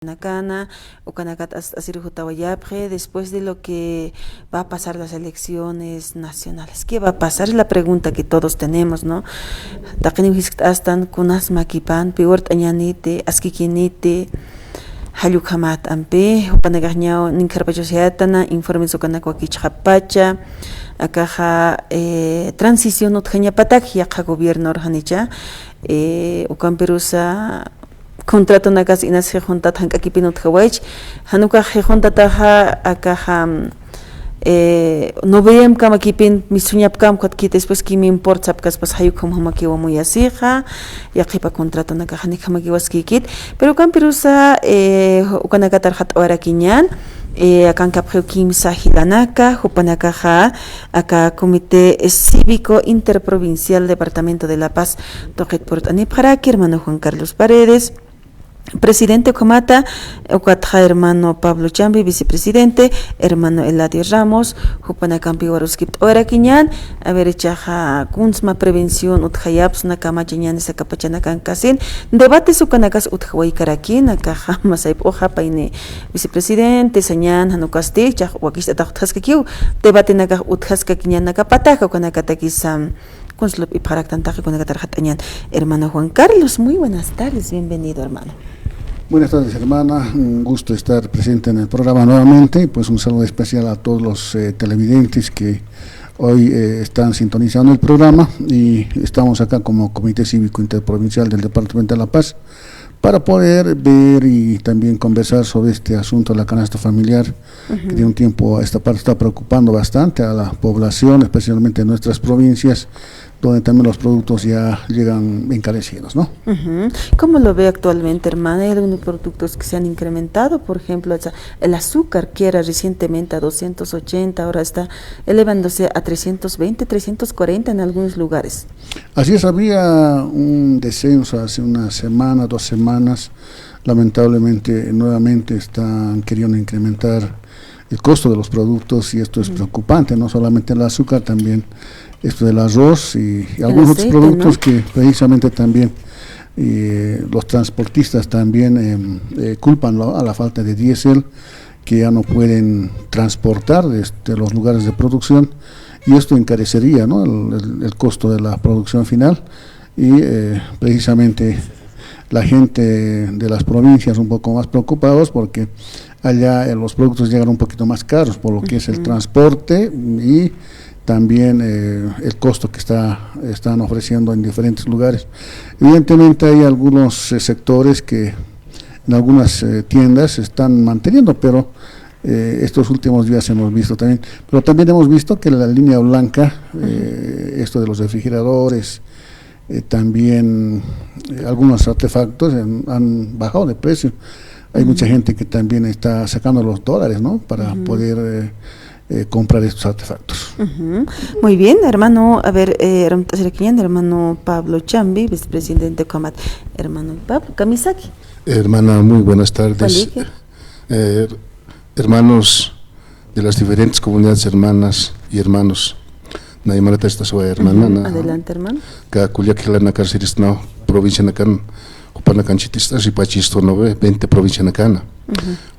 Nakana, Ukanakat Asirujutawayapje, después de lo que va a pasar las elecciones nacionales. ¿Qué va a pasar? Es la pregunta que todos tenemos, ¿no? Astan kunas makipan, piwart añanite, askikinite, hayukamat ampe, upanagañao, ninkarpachosiatana, informes ukanakuakichhapacha, akaja transición utjañapatak, yaqa gobierno orjanicha, ukamperusa contrato nakas inas juntat hankakipinut hawaich hanuka juntataja akaja noveem kamakipin misuñapkam kwatki después que me importa pues hayukum hamakiwa muy asija yaqipa contrato nakaja ni hamakiwaskikit pero kampirusa ukanaka tarjat orakiñan akan kapjeu kimsa hidanaka jupanakaja aka comité cívico interprovincial departamento de La Paz toqet por anipjaraki hermano Juan Carlos Paredes, presidente Comata, hermano Pablo Chambi, vicepresidente, hermano Eladio Ramos, Jupanacampi Waruskip Oraquiñan, a ver, chaja Kunzma Prevención, Utjayaps, Nakamachiñan, Sakapachanakan Kasin, debate Sukanakas Utjawai Karakin, Akaja Masaip Oja Paine, vicepresidente, Sañan, Hanukasti, Chah Wakista Taskakiu, debate Naka Utjaskakiñan Nakapataka, Kanakatakisam. Consulop y para tantaje con hermano Juan Carlos, muy buenas tardes, bienvenido hermano. Buenas tardes hermana, un gusto estar presente en el programa nuevamente, pues un saludo especial a todos los televidentes que hoy están sintonizando el programa y estamos acá como Comité Cívico Interprovincial del Departamento de La Paz para poder ver y también conversar sobre este asunto de la canasta familiar, que de un tiempo esta parte está preocupando bastante a la población, especialmente en nuestras provincias, donde también los productos ya llegan encarecidos, ¿no? ¿Cómo lo ve actualmente, hermana? ¿Hay algunos productos que se han incrementado? Por ejemplo, el azúcar, que era recientemente a 280, ahora está elevándose a 320, 340 en algunos lugares. Así es, había un descenso hace una semana, 2 semanas. Lamentablemente, nuevamente están queriendo incrementar el costo de los productos y esto es preocupante, no solamente el azúcar, también esto del arroz y algunos aceite, otros productos, ¿no? Que precisamente también los transportistas también culpan a la falta de diésel, que ya no pueden transportar desde los lugares de producción y esto encarecería, ¿no? el costo de la producción final y precisamente la gente de las provincias un poco más preocupados porque allá los productos llegan un poquito más caros por lo que es el transporte y también el costo que están ofreciendo en diferentes lugares. Evidentemente hay algunos sectores que en algunas tiendas se están manteniendo, pero estos últimos días hemos visto también, pero también hemos visto que la línea blanca, esto de los refrigeradores, también algunos artefactos han bajado de precio. Hay mucha gente que también está sacando los dólares, ¿no? Para poder comprar estos artefactos. Muy bien, hermano, a ver, hermano Pablo Chambi, vicepresidente Comat, hermano Pablo Kamisaki. Hermana, muy buenas tardes. Hermanos de las diferentes comunidades hermanas y hermanos. Naimarata esta su hermana. Adelante, hermano. Kakuliakilana Carcirisno, provincia Nacan, Upanacanchitistas y Pachisto 20 provincia Nacana.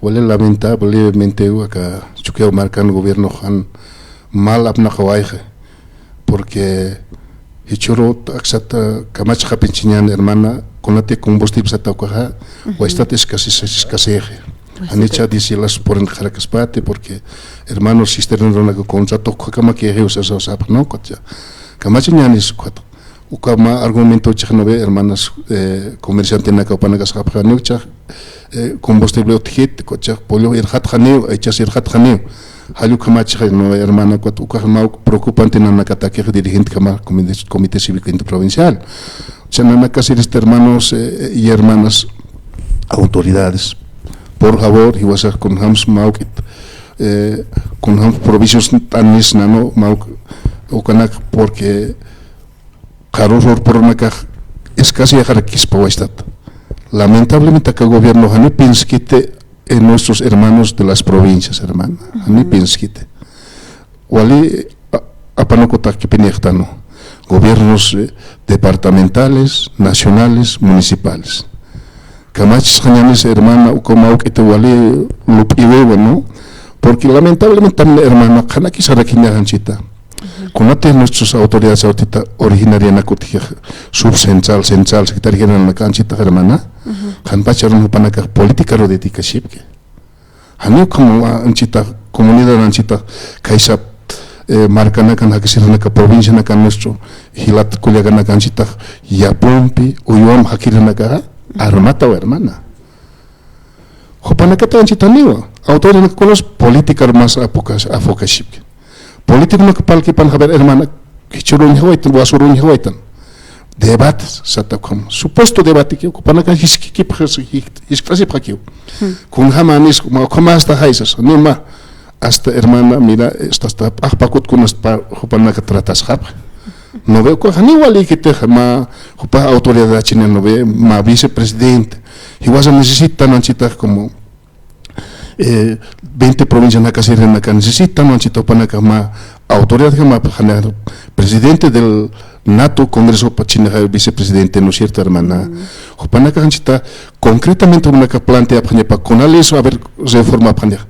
Huele lamentablemente acá Chuqueo marcan el gobierno han mal abnajawaije porque hichoro axata camacha pinchiñan hermana con la combustible sataucaja o estates casi escaseje. Han hecho disilas por en Jaracaspate porque hermanos sisteron una contrato cama que usas no cocha. Camachiñan es cuatro. Ukama argumento chachnove hermanas comerciante na kapanagas kaphanucha combustible otjit cocha pollo irhat khaneu echas irhat khaneu halu kamach no hermana cuat ukama preocupante na nakatake dirigente kama comité cívico interprovincial chanana casi hermanos y hermanas autoridades por favor y vas con hams maukit con hams provisions tanis nano mauk ukanak porque Carlos Orporonacaj es casi dejar lamentablemente acá el gobierno no piensquite en nuestros hermanos de las provincias, hermana. No piensquite. Wali apanocotaque penectano. Gobiernos departamentales, nacionales, municipales. Camachis Jañanes, hermana, o como que te vale lo pibe, ¿no? Porque lamentablemente también, hermana, Kanaki Sarakiña Hanchita. Conate nuestras autoridades ahorita originarias na kutija subcentral, central, secretaria general na Hanchita, hermana. Hanpacharon panaka política rodetica shipke. Hanio como Hanchita, comunidad Hanchita, Kaisa marca na kan hakisir na provincia na kan nuestro hilat kuliaga na Hanchita, Yapompi, Uyom hakir na ka armata o hermana. Hopanaka Hanchita niwa. Autores na kolos política más afocaship. Político no kapal pan haber hermana kichurun hawaitan wasurun hawaitan. Debates satakom. Supuesto debate que panaka hiski hiskasi pakio. Kun hamanis como hasta haisas. Nima hasta hermana mira hasta pakut kun hasta hopanaka tratas hab. No veo que ni wali que te ma hopa autoridad china no ve ma vicepresidente. Y vas a necesitar nanchita como 20 provincias na casir na kan necesitan manchito panaka ma autoridad que ma presidente del NATO Congreso Pachina vicepresidente no cierto hermana panaka hanchita concretamente una que plantea pa conales a ver reforma panya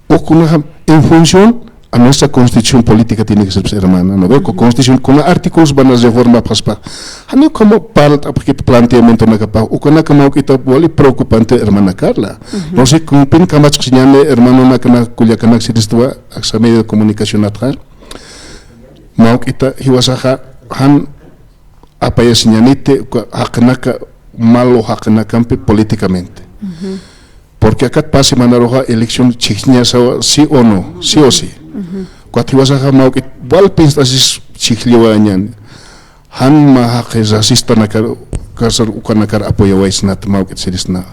o kuna en función a nuestra constitución política tiene que ser hermana no veo constitución con artículos van a reforma paspa hani como parte porque planteamiento na capa o kana como que está muy preocupante hermana Carla no sé cómo pen kamach señale hermano na kana kulia kana siristva a medio de comunicación atrás mau kita hiwasaha han apa ya señalite haknaka malo haknaka políticamente porque acá pase manaroja elección chichña sí o no sí o sí cuatro vas a mau que igual piensas chichliwañan han ma que asista na kasar ukanakar apoyo waisnat mau que serisna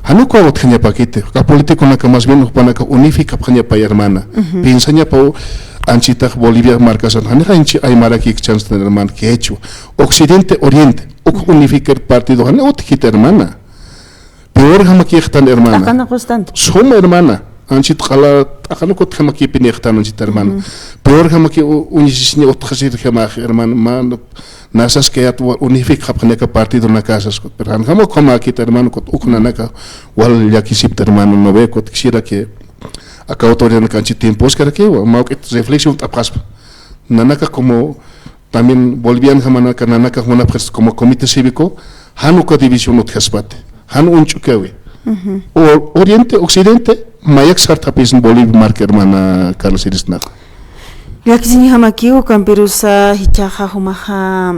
hanu ko otkhnya pakite ka político na más bien upanaka unifica pkhnya pa hermana piensaña pa anchita Bolivia marcasan han hanchi ay maraki chance de hermana que hecho occidente oriente o unificar partido han otkita hermana peor hamaki están hermana Akana constante soma hermana anchit khala akana ko hamaki pinextan anchit hermana peor hamaki unisini otkhasir hamaki hermana man nasas que at unific hapneka partido na casas pero han hamo como aquí hermano ko ukna naka wal yakisip hermano no ve ko quisiera que acá autoridad na canchi tiempos que aquí mau que reflexión tapras nanaka como también bolivian hamana kananaka una como comité cívico hanuka división othasbate han unchukewe o oriente occidente mayak sartapis en Bolivia marca hermana Carlos Irisna Yakizini hamaki o camperusa hichaha humaha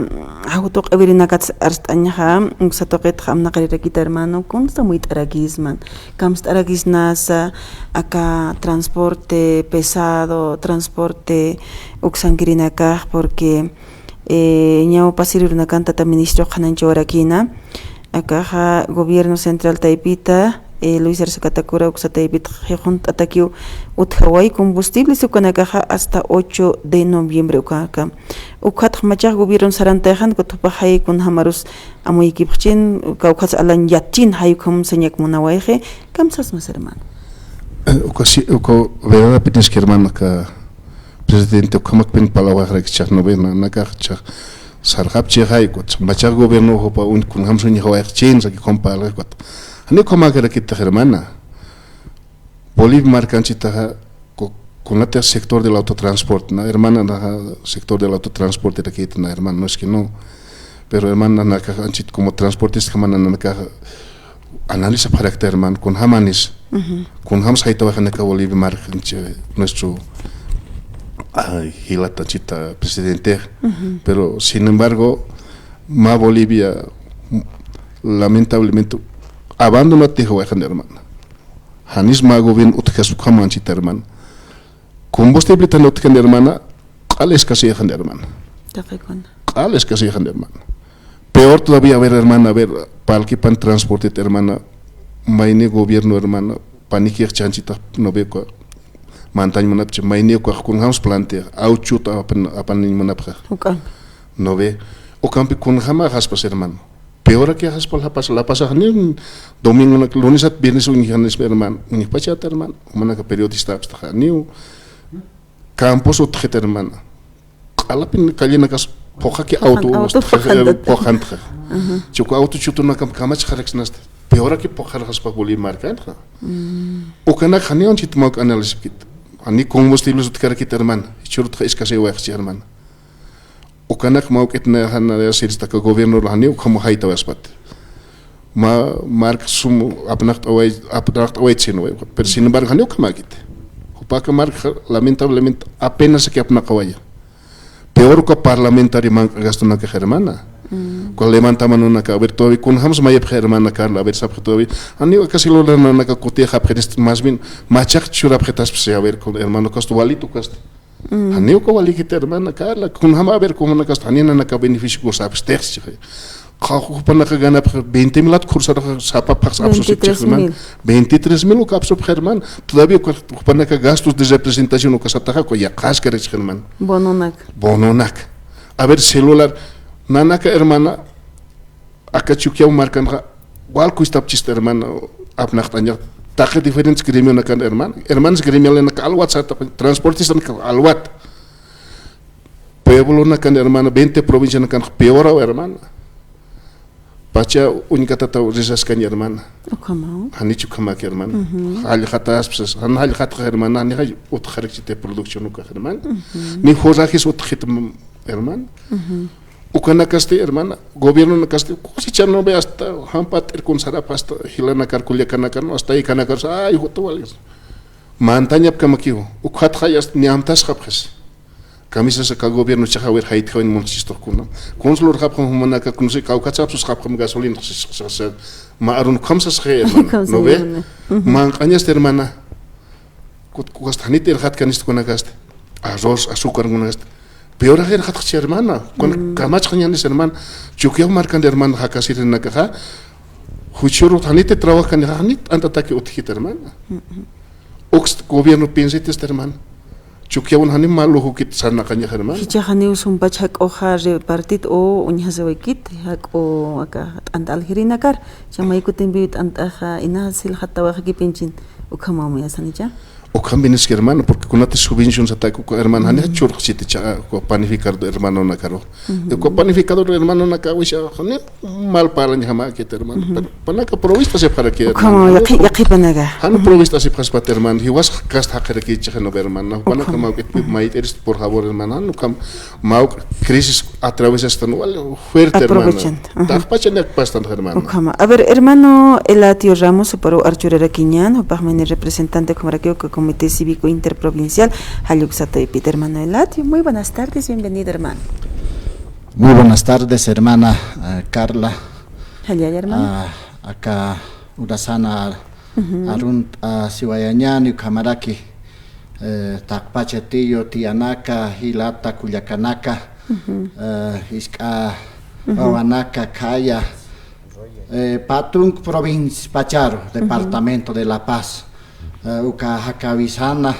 hagutok evirina kats arstanyaha uksatoket hamna kariraki hermano consta muy taragisman kamst aragisnasa acá transporte pesado transporte uxangirinaka porque ñao pasiruna canta ministro Hanancho Arakina acá gobierno central Taipita Luis Arce Catacura Uxataipit Jejunt Ataquiu Uthawaii combustible sukanakaja hasta 8 de noviembre ukaka ukat machaj gobierno sarantejan kutupajai kun hamarus amoyikipchin kaukas alan yachin hayukum señak munawaje kamsas mas hermano uko verdad pides que hermano ka presidente ukamak pin palawaj rekchak novena nakachak sarhap chehai kot machaj gobierno hopa un kun hamsun hawaj chen saki kompal kot Ani como que kita hermana Bolivia marcanchita con el sector del autotransporte na hermana na sector del autotransporte de aquí na hermana no es que no pero hermana na canchit como transportista hermana na analiza carácter hermano con hamanis con hams hay trabajar en Bolivia marcanchita nuestro hilata chita presidente pero sin embargo ma Bolivia lamentablemente abandonate huejan hermana hanis magovin utkasu kamanchita hermana combustible tan utkan hermana qales casi huejan hermana qales casi huejan hermana peor todavía ver hermana ver palki pan transporte hermana maine gobierno hermana paniki chanchita no ve ko mantañ manap maine ko kun hams planter auchuta apan ni manap no ve o campi kun hama haspas hermano peor que la pasa ni domingo lunes at viernes unihanes hermano ni pachat hermano mana ka periodista absta ni campos utjet hermano alapin kalina kas poja que auto pojantra chuko auto chuto na kam kamach kharexnast peor que pojarjas para volir marcar. O que nak hani on chit mauk análisis kit. Ani combustibles utkar kit hermano. Churut escasez wax hermano. O que nak mauk etna hana de ser esta gobierno hani o como haita waspat. Ma mark sum apnacht away chino. Pero sin embargo hani o que makit. Upaka mark lamentablemente apenas que apna kawaya. Peor que parlamentario man gasto na que hermana. Cuando levantamos una cabeza todavía con hams maya hermana Carla a ver sabe todavía ani casi lo hermana que coteja más bien machak chura pretas a ver con hermano costo valito costo ani ko vali que hermana Carla con hama a ver como una costo ani na ka beneficio ko sabes terce Kako pa nakagana 20,000 at kursa sa papakapso sa Herman 23,000 o kapso Herman todavía pa nakagastos de representación o kasataja ko ya kaskare Herman bononak a ver celular Nanaka hermana akachukia marcan igual que está chiste hermana apnachtanya taque diferentes gremios nakan hermanos gremios nakan alwat transportistas nakan alwat pueblo nakan hermana 20 provincias nakan peor hermana pacha única tata risas kan hermana hanichu kama hermana hal khatas pues hal khat hermana ni hay ot kharikte producción ka hermana ni jorajis ot khit hermana Ukana caste hermana, gobierno na caste, cosecha no ve hasta hampater con sarapa hasta hilana carculia canacano hasta ahí canacars, ay jotuales. Mantaña pcamaquivo, ukhat hayas ni amtas japres. Camisas a gobierno chahawer hait hain monchisto kuna. Consulor japam humanaka kunse kaukachapsus japam gasolina ma arun khamsas khe hermana. No ve? Man cañas hermana. Kuastaniter hat canist kuna caste. Arroz, azúcar kuna caste. Peor ayer hat hermana, con camach cañanes hermana, chuqueo marcan hermana hakasir en nakaha, huchuro tanite trabaja en hanit, antataque uthit hermana. Ox gobierno piensa este hermana. Chuqueo un hanim malo hukit sana caña hermana. Hichahani un bachak oja repartit o unyazawekit, hak o aka antalhirinakar, chamaikutin antaja inasil hatawaki pinchin, ukamamu yasanija. O cambios que hermano porque con las subvenciones ataco hermano han hecho siete panificador hermano na caro el panificador hermano na caro ya mal para ni jamás que hermano para que provista se para que como ya que panaga han provista se para hermano y was gast hacker que ya no hermano para que mau que mai eres por favor hermano no cam mau crisis a través esta no fuerte hermano tak pachen ya bastante hermano a ver hermano el tío Ramos se paró Archurera Quiñán o para el representante como que Comité Cívico Interprovincial, Hayuxato y Peter Manuel Latio. Muy buenas tardes, bienvenido hermano. Muy buenas tardes, hermana Carla. Hola, hermano. Acá Urasana Arun Siwayañani, Kamaraki, Takpachetillo, Tianaka, Hilata, Cuyacanaka, Isca, Oanaka, Kaya, Patrunk Provincia Pacharo, Departamento de La Paz. Uka hakavisana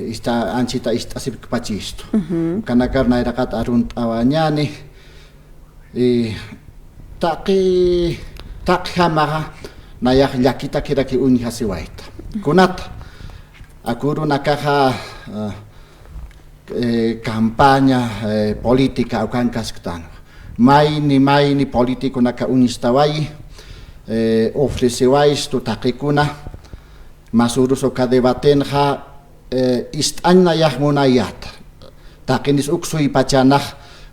ista anchita ista sibik pachisto kanakar na irakat arunt awanyani taki hamaga na yakita kiraki uni hasiwaita kunat akuru nakaha campaña política ukan kasktan maini político naka unistawai ofrecewais tu takikuna Masurus o kadebatenha istanya yahmunayat. Takinis uksui pachanah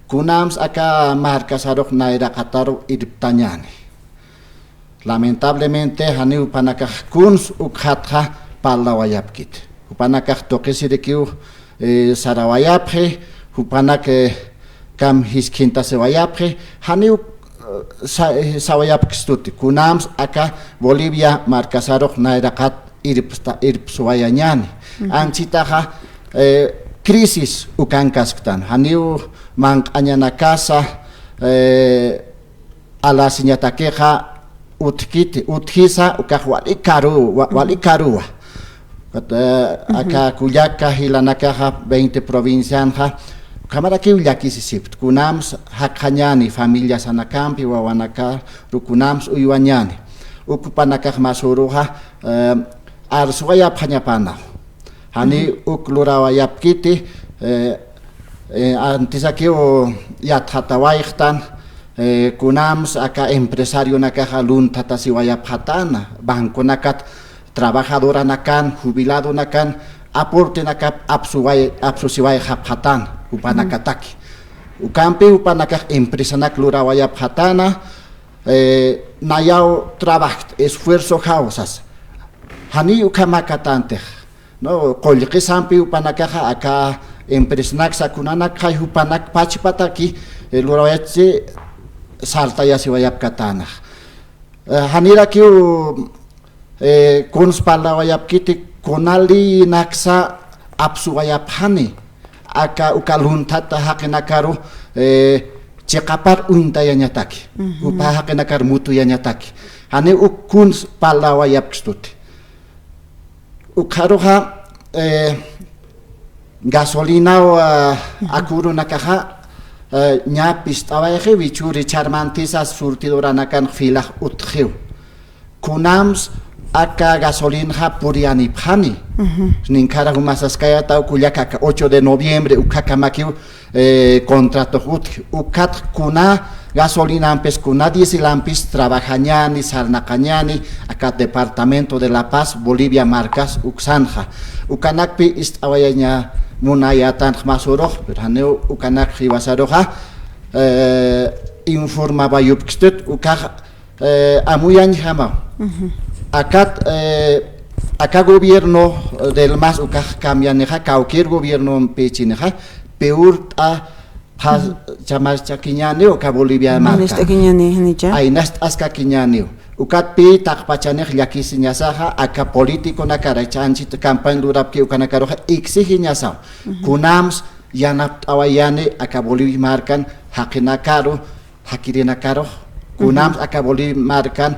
kunams aka markasarok naira kataro idiptanyani. Lamentablemente hani upanakah kuns ukhatha palawayapkit. Upanakah tokesirekiu sarawayaphe upanak kam hiskinta sewayaphe hani sawayapkistuti kunams aka Bolivia markasarok naira kat irpsuayanyani anchitaja crisis ukankastan haniu manqañana casa ala siñataqueja uthisa ukajwali karua acá Cuyaca hilanakaja 20 provincianja Kamara kiullakisisipt kunams hakhañani familias anakampi wawanaka rukunams uyuañani ukupanakaj masuruja arsuayap hañapana hani uklurawayapkiti antisakio yathatawayqtan kunams acá empresario nakaja lunta tasiwaya patana, banco nakat, trabajadora nakan, jubilado nakan, aporte nakap absusiwaya japatan, upanakataki. Ukampi upanakaj empresa naklura patana, nayao trabajo, esfuerzo causas. Hani ukamakatante, no, kolki sampi upanakaja acá empresa naksakunanak hay upanak pachipataki, lurawayache salta ya siwayap katana. Hanira kiu konspala wayap kiti konali naksa apsu wayap hani aka ukaluntata hakinakaru chekapar untaya nyataki upa hakinakar mutu ya nyataki hani ukunspala wayap kstuti ukaruha gasolina akuru nakaha ñapis tawaje bichuri charmantisas surtidora nakan filah utjiu kunams aka gasolina puriani phani ninkara humasas kaya tau kulyaka 8 de noviembre ukakamakiu contrato ukat kuna gasolina ampes kuna dieselampis trabajañani sarnacañani acá departamento de La Paz Bolivia marcas uksanja ukanakpi istawayaña munayatan masuroj berhaneu ukanak hiwasaroja informaba yupkstut ukaj amuyan jama acá gobierno del MAS ukaj cambianeja cualquier gobierno pechineja peor a chamas chaquiñani o Bolivia marca ay nast aska quiñani ukat pi takpachanej yakisiñasaja aka político nakara chanchit campaña durapki ukanakaroja exigiñasa kunams yanap awayane aka Bolivia marcan hakinakaro hakirinakaro kunams aka Bolivia marcan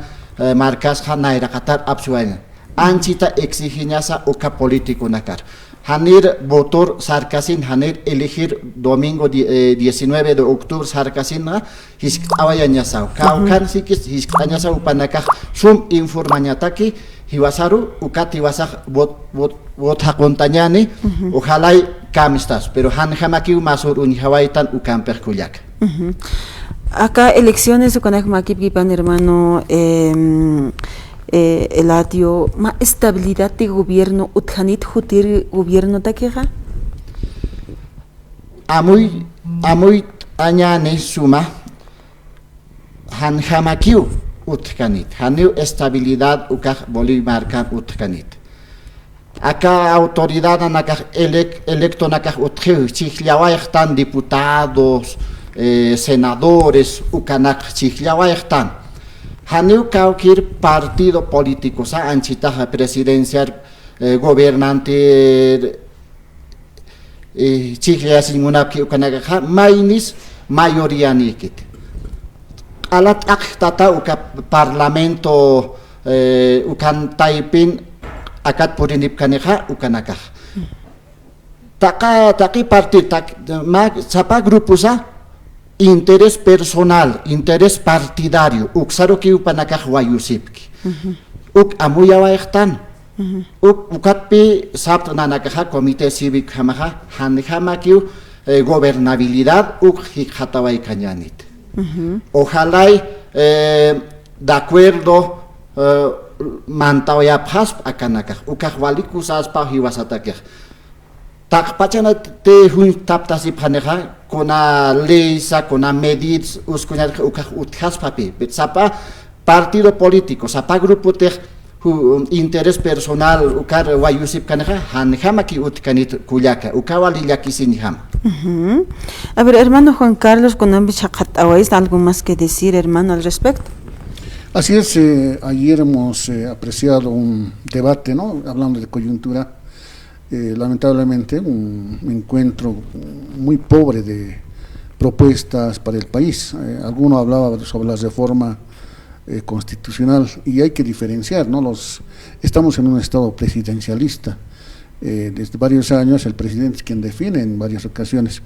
marcas hanaira qatar absuaña anchita exigiñasa uka político nakar hanir votor sarcasin hanir elegir domingo 19 de octubre sarcasin hiskawayañasau kaukan sikis hiskañasau panaka sum informañataki hiwasaru ukati wasaj vot hakontañani ojalá camistas pero han jamaki masur unihawaitan ukamper kuyak acá elecciones ukanakmakipipan hermano Eladio, ma estabilidad de gobierno, utjanit jutir gobierno taqueja? Amuy añane suma, han jamakiu utjanit, hanu estabilidad ukaj bolimarkan utjanit. Acá autoridad anakaj electo nakaj utjiu, chihliawaytan diputados, senadores, ukanak chihliawaytan. Haneu cualquier partido político, sa anchitaja presidencial, gobernante, chicleas inmunapki ukanagaja, mainis mayoría nikit. Alat aktata uka parlamento ukan taipin akat purinip kaneja ukanagaj. Taki partido, sapa grupo sa interés personal, interés partidario, uksaro ki upanakaj wayusipki. Amuyawayktan. Ukatpi sabt nanakaja comité cívico jamaja, hanjamakiu gobernabilidad hikhataway kañanit. Ojalá de acuerdo mantawaya pasp akanakaj, ukajwalikusas pa hiwasatakaj. Takpachana te hun taptasi paneja kona leisa kona medidas uskunya ukaj utjas papi sapa partido político sapa grupo te interés personal ukar wayusip kaneja hanjama ki utkanit kuyaka ukawali yakisinjam. A ver, hermano Juan Carlos, con algo más que decir, hermano, al respecto. Así es, ayer hemos apreciado un debate, ¿no? Hablando de coyuntura. Lamentablemente un encuentro muy pobre de propuestas para el país. Alguno hablaba sobre la reforma constitucional y hay que diferenciar, ¿no? Estamos en un estado presidencialista. Desde varios años el presidente es quien define en varias ocasiones,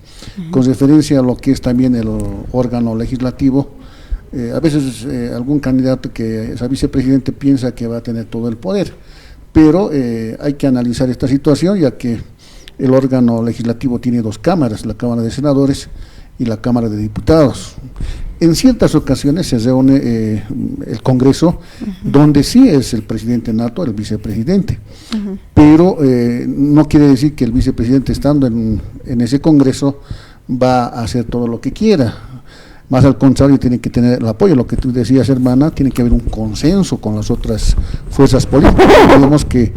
con referencia a lo que es también el órgano legislativo. A veces algún candidato que es a vicepresidente piensa que va a tener todo el poder, pero hay que analizar esta situación, ya que el órgano legislativo tiene dos cámaras, la Cámara de Senadores y la Cámara de Diputados. En ciertas ocasiones se reúne el Congreso, donde sí es el presidente nato, el vicepresidente, pero no quiere decir que el vicepresidente estando en ese Congreso va a hacer todo lo que quiera. Más al contrario, tiene que tener el apoyo, lo que tú decías, hermana, tiene que haber un consenso con las otras fuerzas políticas. Vemos que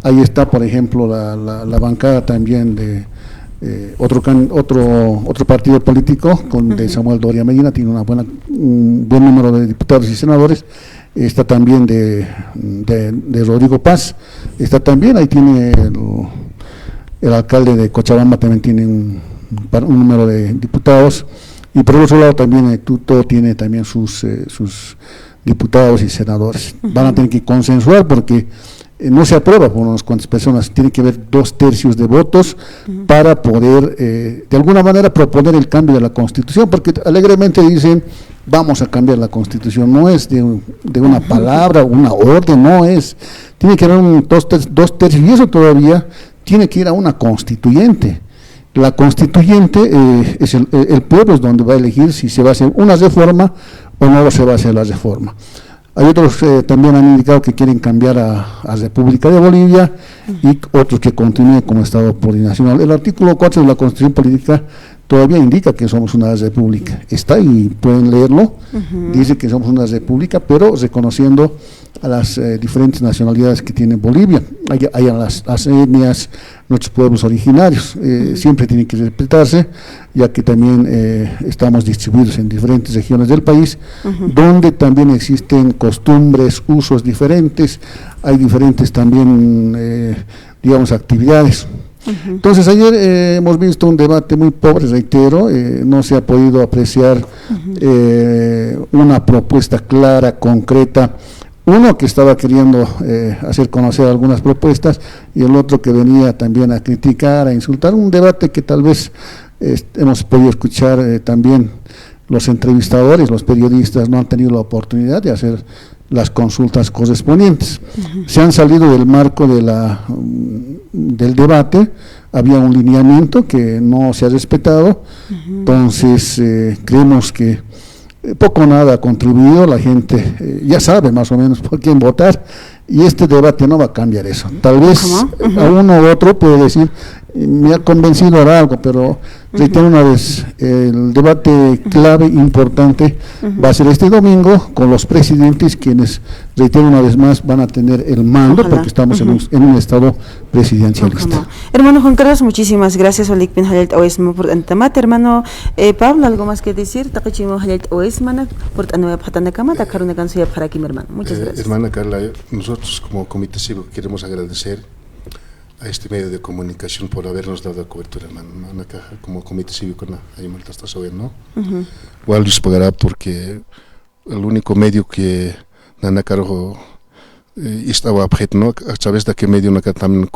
ahí está, por ejemplo, la bancada también de otro partido político, de Samuel Doria Medina, tiene un buen número de diputados y senadores. Está también de Rodrigo Paz, está también, ahí tiene el alcalde de Cochabamba, también tiene un número de diputados, y por otro lado también Tuto tiene también sus diputados y senadores. Van a tener que consensuar porque no se aprueba por unas cuantas personas, tiene que haber 2/3 de votos para poder de alguna manera proponer el cambio de la Constitución, porque alegremente dicen vamos a cambiar la Constitución, no es de una palabra, una orden, no es, tiene que haber un 2/3 y eso todavía tiene que ir a una constituyente. La constituyente es el pueblo es donde va a elegir si se va a hacer una reforma o no se va a hacer la reforma. Hay otros que también han indicado que quieren cambiar a República de Bolivia y otros que continúen como Estado plurinacional. El artículo 4 de la Constitución Política todavía indica que somos una república. Está ahí, pueden leerlo. Dice que somos una república, pero reconociendo a las diferentes nacionalidades que tiene Bolivia. Hay a las etnias, nuestros pueblos originarios. Siempre tienen que respetarse, ya que también estamos distribuidos en diferentes regiones del país, donde también existen costumbres, usos diferentes, hay diferentes también, digamos, actividades. Entonces ayer hemos visto un debate muy pobre, reitero, no se ha podido apreciar una propuesta clara, concreta, uno que estaba queriendo hacer conocer algunas propuestas y el otro que venía también a criticar, a insultar, un debate que tal vez hemos podido escuchar también los entrevistadores, los periodistas no han tenido la oportunidad de hacer las consultas correspondientes. Se han salido del marco del debate, había un lineamiento que no se ha respetado, entonces creemos que poco o nada ha contribuido, la gente ya sabe más o menos por quién votar y este debate no va a cambiar eso. Tal vez a uno u otro puede decir, me ha convencido a algo, pero reitero una vez, el debate clave, importante, va a ser este domingo con los presidentes, quienes, reitero una vez más, van a tener el mando, porque estamos en un estado presidencialista. Hermano Juan Carlos, muchísimas gracias. Por hermano Pablo, ¿algo más que decir? Muchas gracias. Hermana Carla, nosotros como Comité Cívico queremos agradecer a este medio de comunicación por habernos dado cobertura, hermano. Como Comité Cívico, ahí me estás oyendo, ¿no? Igual les pagará porque el único medio que Nanacaro estaba objeto, ¿no? A través de qué medio también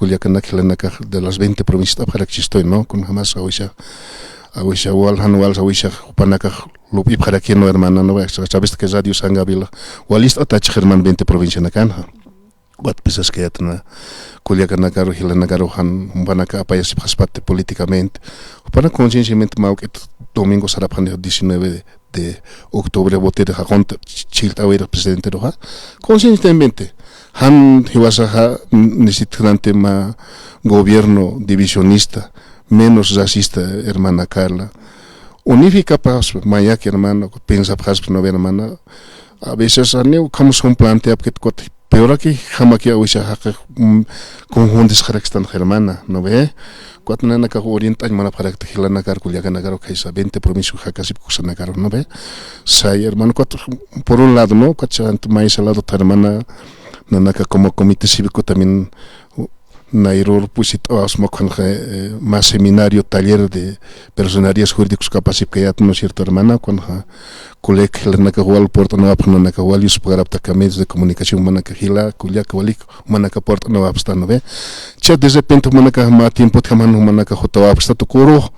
de las 20 provincias para que estoy, ¿no? Con jamás awisha wal hanual awisha panaka lupi para aquí no hermana, no, a través de que radio Sangavila walist atach herman 20 provincias nakanja. Wat pisas que atna Culiacanacaro, Gilanacaro, Han, Banaca, Payas y políticamente. Para conscientemente, Mau, que domingo será el 19 de octubre, voté de Jajón, Chiltawera, presidente Roja. Conscientemente, Han, Hiwasaja, necesitante ma gobierno divisionista, menos racista, hermana Carla. Unifica paz, Maya, que hermano, piensa paz, no hermana. A veces, como son plantea, que peor aquí, jamás que hubiera conjuntos características hermana, ¿no ve? Cuando nana que orienta hermana para que la nacar cuya nacar que es 20 provincias casi cosa nacar, ¿no ve? Sai hermano por un lado, ¿no? Cuando más al lado hermana nana que como comité cívico también Nairur pues más seminario, taller de personerías jurídicos capaces que ya no es cierto hermana cuando colega la nacahual porta no apna nacahual yus para apta medios de comunicación manacahila culia kawalik manacaporta no apsta no ve cha de repente manacah tiempo taman manacahota apsta to coro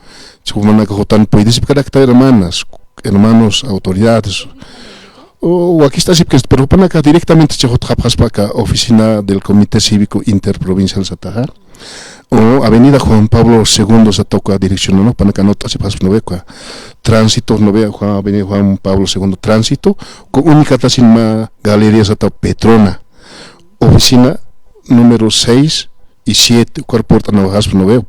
chu manacahotan puedes carácter hermanos autoridades o aquí está sí que pero para acá directamente se para oficina del Comité Cívico Interprovincial Satajar o Avenida Juan Pablo II se toca dirección, ¿no? Para que no se pase, no ve, tránsito, no ve, Avenida Juan Pablo II, tránsito, con única tasin galería se Petrona, oficina número 6 y 7, cuerpo de Navajas, no veo,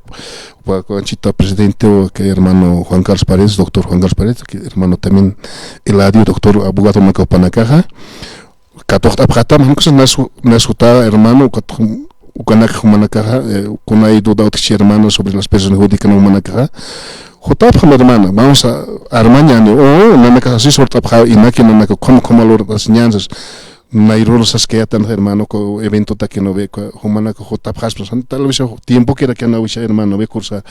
Chita presidente, que hermano Juan Carlos Paredes, doctor Juan Carlos Paredes, que hermano también Eladio, doctor abogado Macao Panacaja, Catok Abjata, Nasuta, hermano, Ukanak Humanakaja, con ahí duda hermano sobre las personas judías no Humanakaja, Jotap hermana, vamos a Armaña, o Nanaka, así sorta, y máquina, como las enseñanzas. Nairolo Saskeatan, hermano, evento que no ve, humana, Jotap Haspas, tal vez tiempo que era que no hermano, ve cursa,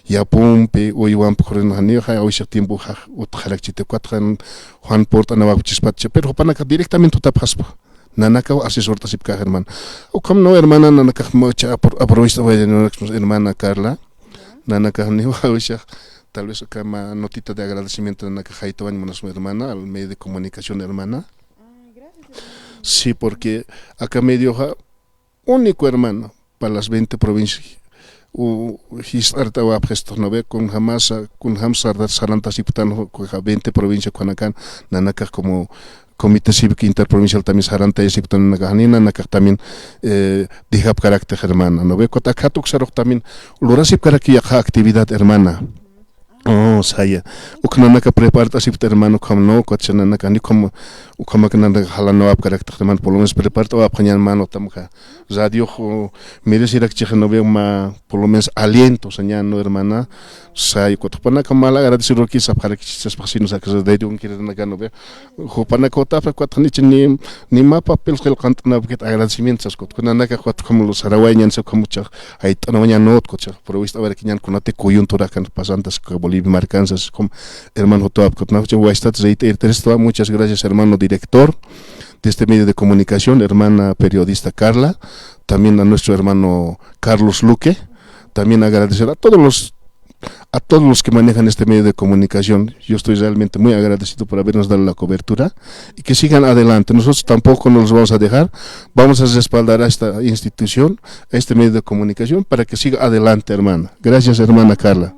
ya pompe, o iwan por en Haneja, o ese tiempo, Jalachite 4, Juan Porta, Navachispatche, pero Panaca directamente Tap Haspa. Nanaka asesor tasipka hermano. O como no hermana Nanaka mocha aprovecha hermana Carla. Nanaka ni tal vez acá una notita de agradecimiento de Nanaka Jaitaban a su hermana al medio de comunicación hermana. Sí, porque acá medio único hermano para las 20 provincias. Hisarta wa presto no ve con jamás con hamsar saranta siptan con 20 provincias con acá Nanaka como Comité Cívico Interprovincial también saranta y siptan naganina nakak también dijap carácter hermana no ve cotacatuk sarok también lurasip karaki actividad hermana. Oh, saya. Uknanaka preparta sipta hermano como no cochananaka ni como que nanda jalano ap carácter hermano por lo menos preparta o apañar mano tamka. Radio merece ir a no veo ma por lo menos aliento señano hermana. Saya cotopana kamala agradecer que sa para que se pasinos a que de un quiere naga no veo. Jopana cota fa ni ma papel que el canto na que agradecimientos cotnanaka cot como los araguañan se como mucho ahí no no cocha por visto a ver que ñan conate coyuntura kan pasantas Bolivia Marcansas como hermano Toab muchas gracias hermano director de este medio de comunicación, hermana periodista Carla, también a nuestro hermano Carlos Luque, también agradecer a todos los que manejan este medio de comunicación. Yo estoy realmente muy agradecido por habernos dado la cobertura y que sigan adelante. Nosotros tampoco nos vamos a dejar, vamos a respaldar a esta institución, a este medio de comunicación para que siga adelante, hermana. Gracias, hermana Carla.